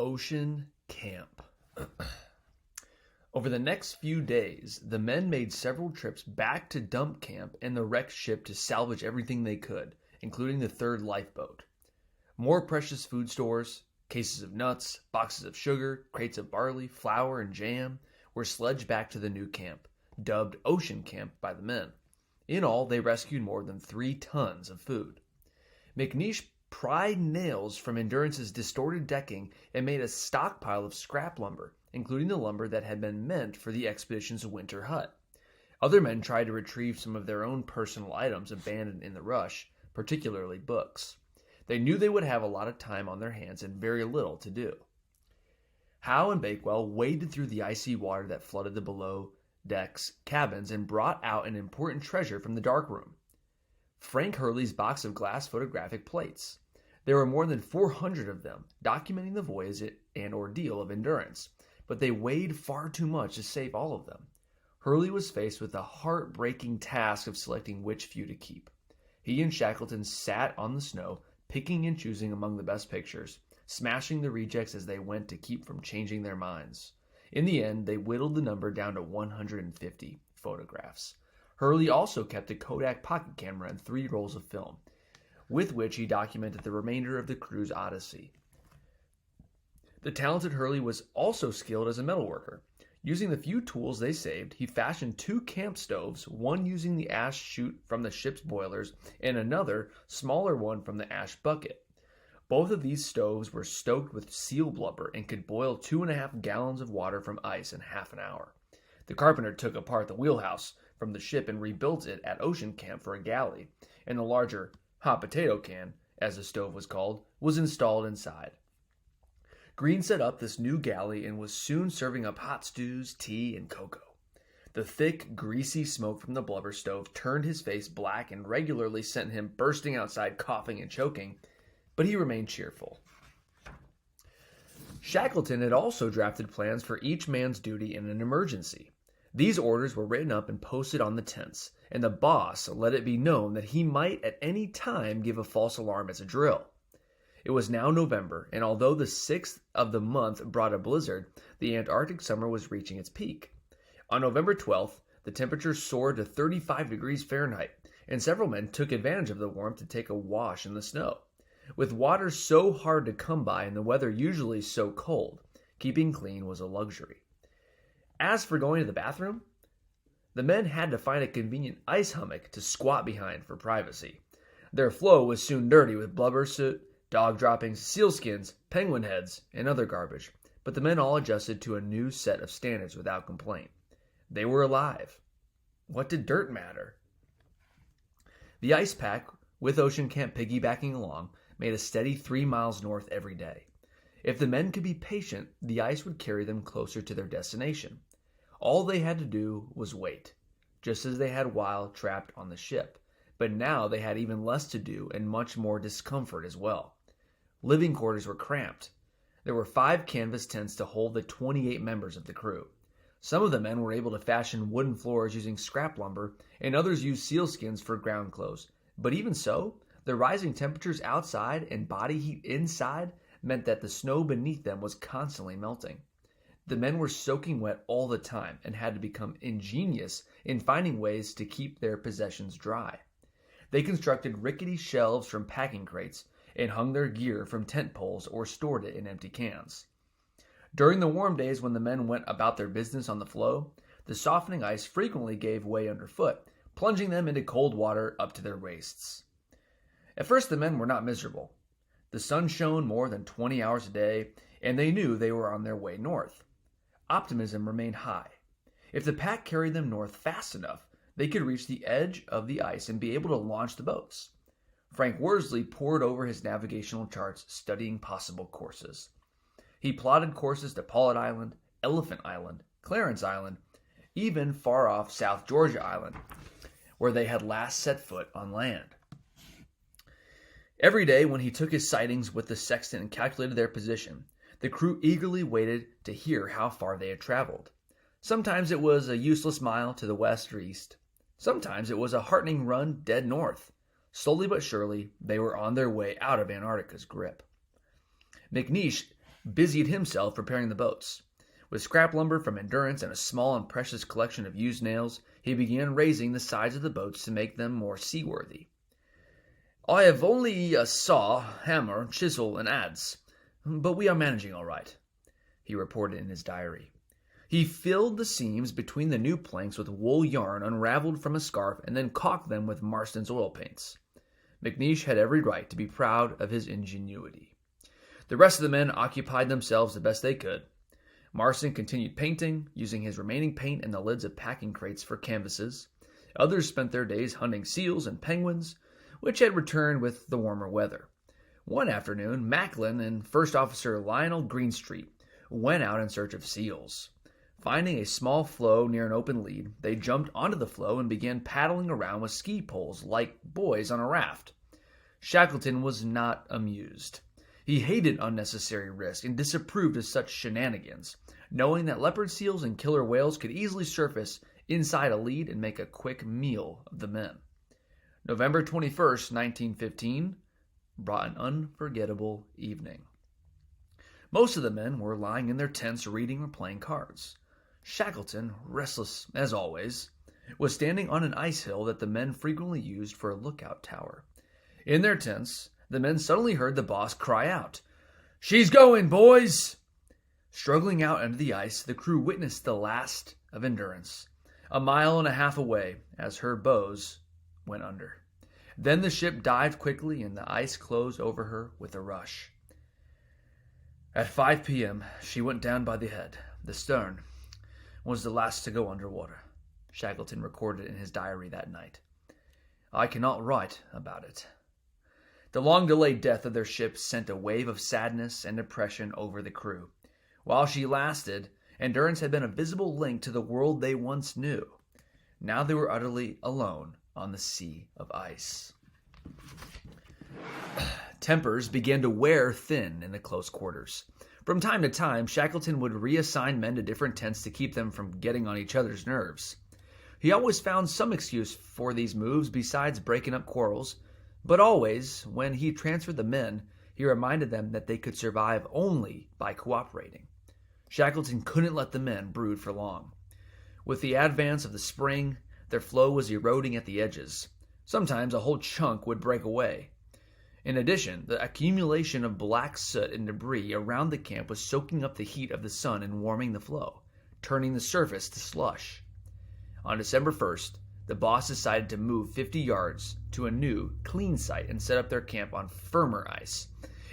Ocean Camp. Over the next few days, the men made several trips back to dump camp and the wrecked ship to salvage everything they could, including the third lifeboat. More precious food stores, cases of nuts, boxes of sugar, crates of barley, flour, and jam were sledged back to the new camp, dubbed Ocean Camp by the men. In all, they rescued more than 3 tons of food. McNeish pried nails from Endurance's distorted decking and made a stockpile of scrap lumber, including the lumber that had been meant for the expedition's winter hut. Other men tried to retrieve some of their own personal items abandoned in the rush, particularly books. They knew they would have a lot of time on their hands and very little to do. Howe and Bakewell waded through the icy water that flooded the below-decks cabins and brought out an important treasure from the darkroom: Frank Hurley's box of glass photographic plates. There were more than 400 of them, documenting the voyage and ordeal of Endurance, but they weighed far too much to save all of them. Hurley was faced with the heartbreaking task of selecting which few to keep. He and Shackleton sat on the snow, picking and choosing among the best pictures, smashing the rejects as they went to keep from changing their minds. In the end, they whittled the number down to 150 photographs. Hurley also kept a Kodak pocket camera and 3 rolls of film, with which he documented the remainder of the crew's odyssey. The talented Hurley was also skilled as a metalworker. Using the few tools they saved, he fashioned 2 camp stoves, one using the ash chute from the ship's boilers and another, smaller one, from the ash bucket. Both of these stoves were stoked with seal blubber and could boil 2.5 gallons of water from ice in half an hour. The carpenter took apart the wheelhouse from the ship and rebuilt it at Ocean Camp for a galley, and the larger hot potato can, as the stove was called, was installed inside. Green set up this new galley and was soon serving up hot stews, tea, and cocoa. The thick, greasy smoke from the blubber stove turned his face black and regularly sent him bursting outside coughing and choking, but he remained cheerful. Shackleton had also drafted plans for each man's duty in an emergency. These orders were written up and posted on the tents, and the boss let it be known that he might at any time give a false alarm as a drill. It was now November, and although the 6th of the month brought a blizzard, the Antarctic summer was reaching its peak. On November 12th, the temperature soared to 35 degrees Fahrenheit, and several men took advantage of the warmth to take a wash in the snow. With water so hard to come by and the weather usually so cold, keeping clean was a luxury. As for going to the bathroom, the men had to find a convenient ice hummock to squat behind for privacy. Their flow was soon dirty with blubber soot, dog droppings, sealskins, penguin heads, and other garbage, but the men all adjusted to a new set of standards without complaint. They were alive. What did dirt matter? The ice pack, with Ocean Camp piggybacking along, made a steady 3 miles north every day. If the men could be patient, the ice would carry them closer to their destination. All they had to do was wait, just as they had while trapped on the ship. But now they had even less to do and much more discomfort as well. Living quarters were cramped. There were 5 canvas tents to hold the 28 members of the crew. Some of the men were able to fashion wooden floors using scrap lumber, and others used sealskins for ground clothes. But even so, the rising temperatures outside and body heat inside meant that the snow beneath them was constantly melting. The men were soaking wet all the time and had to become ingenious in finding ways to keep their possessions dry. They constructed rickety shelves from packing crates and hung their gear from tent poles or stored it in empty cans. During the warm days when the men went about their business on the floe, the softening ice frequently gave way underfoot, plunging them into cold water up to their waists. At first the men were not miserable. The sun shone more than 20 hours a day, and they knew they were on their way north. Optimism remained high. If the pack carried them north fast enough, they could reach the edge of the ice and be able to launch the boats. Frank Worsley pored over his navigational charts, studying possible courses. He plotted courses to Paulet Island, Elephant Island, Clarence Island, even far-off South Georgia Island, where they had last set foot on land. Every day when he took his sightings with the sextant and calculated their position, the crew eagerly waited to hear how far they had traveled. Sometimes it was a useless mile to the west or east. Sometimes it was a heartening run dead north. Slowly but surely, they were on their way out of Antarctica's grip. McNeish busied himself preparing the boats. With scrap lumber from Endurance and a small and precious collection of used nails, he began raising the sides of the boats to make them more seaworthy. "I have only a saw, hammer, chisel, and adze, but we are managing all right," he reported in his diary. He filled the seams between the new planks with wool yarn unraveled from a scarf and then caulked them with Marston's oil paints. McNeish had every right to be proud of his ingenuity. The rest of the men occupied themselves the best they could. Marston continued painting, using his remaining paint in the lids of packing crates for canvases. Others spent their days hunting seals and penguins, which had returned with the warmer weather. One afternoon, Macklin and First Officer Lionel Greenstreet went out in search of seals. Finding a small floe near an open lead, they jumped onto the floe and began paddling around with ski poles like boys on a raft. Shackleton was not amused. He hated unnecessary risk and disapproved of such shenanigans, knowing that leopard seals and killer whales could easily surface inside a lead and make a quick meal of the men. November 21st, 1915, brought an unforgettable evening. Most of the men were lying in their tents reading or playing cards. Shackleton, restless as always, was standing on an ice hill that the men frequently used for a lookout tower. In their tents, the men suddenly heard the boss cry out, "She's going, boys!" Struggling out under the ice, the crew witnessed the last of Endurance, a mile and a half away, as her bows went under. Then the ship dived quickly and the ice closed over her with a rush. At 5 p.m., she went down by the head. The stern was the last to go underwater, Shackleton recorded in his diary that night. I cannot write about it. The long-delayed death of their ship sent a wave of sadness and depression over the crew. While she lasted, Endurance had been a visible link to the world they once knew. Now they were utterly alone on the sea of ice. Tempers began to wear thin in the close quarters. From time to time, Shackleton would reassign men to different tents to keep them from getting on each other's nerves. He always found some excuse for these moves besides breaking up quarrels, but always, when he transferred the men, he reminded them that they could survive only by cooperating. Shackleton couldn't let the men brood for long. With the advance of the spring, their flow was eroding at the edges. Sometimes a whole chunk would break away. In addition, the accumulation of black soot and debris around the camp was soaking up the heat of the sun and warming the flow, turning the surface to slush. On December 1st, the boss decided to move 50 yards to a new, clean site and set up their camp on firmer ice.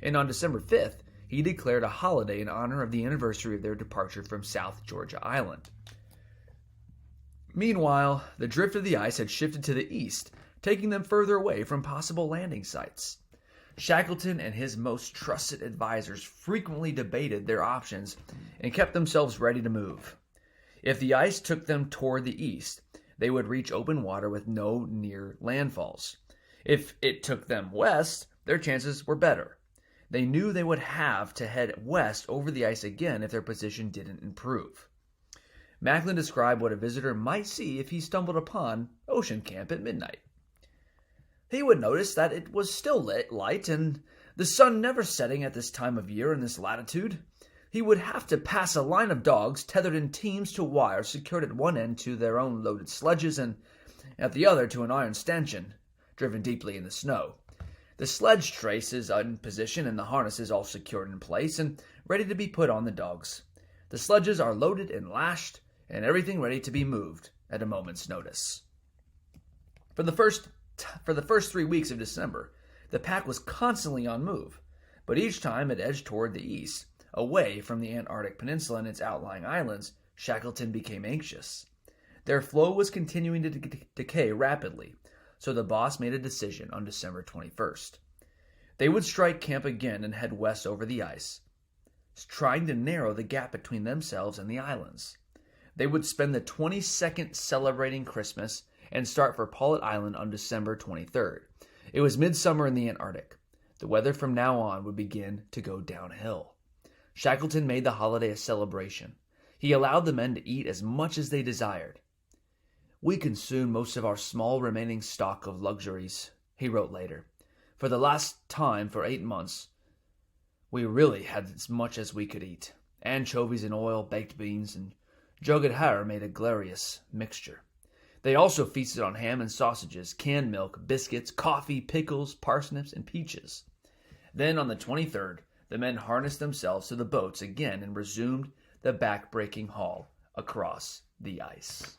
And on December 5th, he declared a holiday in honor of the anniversary of their departure from South Georgia Island. Meanwhile, the drift of the ice had shifted to the east, taking them further away from possible landing sites. Shackleton and his most trusted advisors frequently debated their options and kept themselves ready to move. If the ice took them toward the east, they would reach open water with no near landfalls. If it took them west, their chances were better. They knew they would have to head west over the ice again if their position didn't improve. Macklin described what a visitor might see if he stumbled upon Ocean Camp at midnight. He would notice that it was still light and the sun never setting at this time of year in this latitude. He would have to pass a line of dogs tethered in teams to wires secured at one end to their own loaded sledges and at the other to an iron stanchion driven deeply in the snow. The sledge trace is in position and the harnesses all secured in place and ready to be put on the dogs. The sledges are loaded and lashed and everything ready to be moved at a moment's notice. For the first 3 weeks of December, the pack was constantly on move, but each time it edged toward the east, away from the Antarctic Peninsula and its outlying islands, Shackleton became anxious. Their flow was continuing to decay rapidly, so the boss made a decision on December 21st. They would strike camp again and head west over the ice, trying to narrow the gap between themselves and the islands. They would spend the 22nd celebrating Christmas and start for Paulet Island on December 23rd. It was midsummer in the Antarctic. The weather from now on would begin to go downhill. Shackleton made the holiday a celebration. He allowed the men to eat as much as they desired. We consumed most of our small remaining stock of luxuries, he wrote later. For the last time for 8 months, We really had as much as we could eat. Anchovies and oil, baked beans, and jugged hare made a glorious mixture. They also feasted on ham and sausages, canned milk, biscuits, coffee, pickles, parsnips, and peaches. Then on the 23rd, the men harnessed themselves to the boats again and resumed the back-breaking haul across the ice.